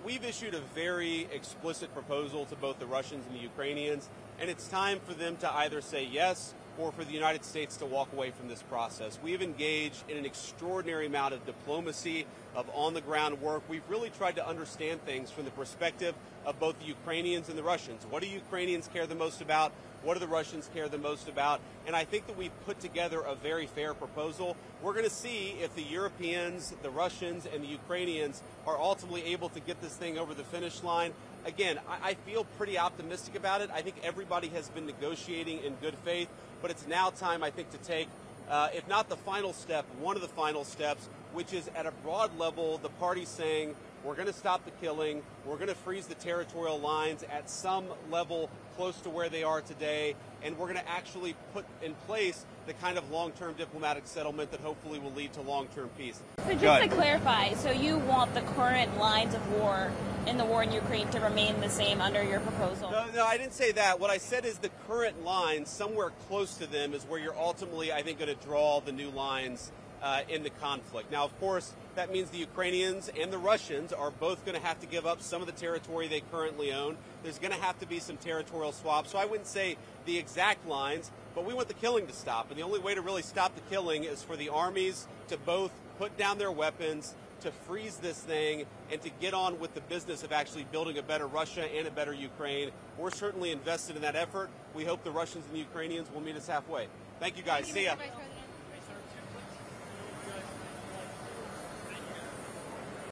We've issued a very explicit proposal to both the Russians and the Ukrainians, and it's time for them to either say yes or for the United States to walk away from this process. We've engaged in an extraordinary amount of diplomacy, of on-the-ground work. We've really tried to understand things from the perspective of both the Ukrainians and the Russians. What do Ukrainians care the most about? What do the Russians care the most about? And I think that we've put together a very fair proposal. We're going to see if the Europeans, the Russians, and the Ukrainians are ultimately able to get this thing over the finish line. Again, I feel pretty optimistic about it. I think everybody has been negotiating in good faith, but it's now time, I think, to take, if not the final step, one of the final steps, which is at a broad level, the parties saying, we're going to stop the killing, we're going to freeze the territorial lines at some level close to where they are today, and we're going to actually put in place the kind of long-term diplomatic settlement that hopefully will lead to long-term peace. So just to clarify, so you want the current lines of war in the war in Ukraine to remain the same under your proposal? No, I didn't say that. What I said is the current lines, somewhere close to them, is where you're ultimately, I think, going to draw the new lines in the conflict. Now, of course, that means the Ukrainians and the Russians are both going to have to give up some of the territory they currently own. There's going to have to be some territorial swaps. So I wouldn't say the exact lines, but we want the killing to stop. And the only way to really stop the killing is for the armies to both put down their weapons, to freeze this thing, and to get on with the business of actually building a better Russia and a better Ukraine. We're certainly invested in that effort. We hope the Russians and the Ukrainians will meet us halfway. Thank you, guys. See ya.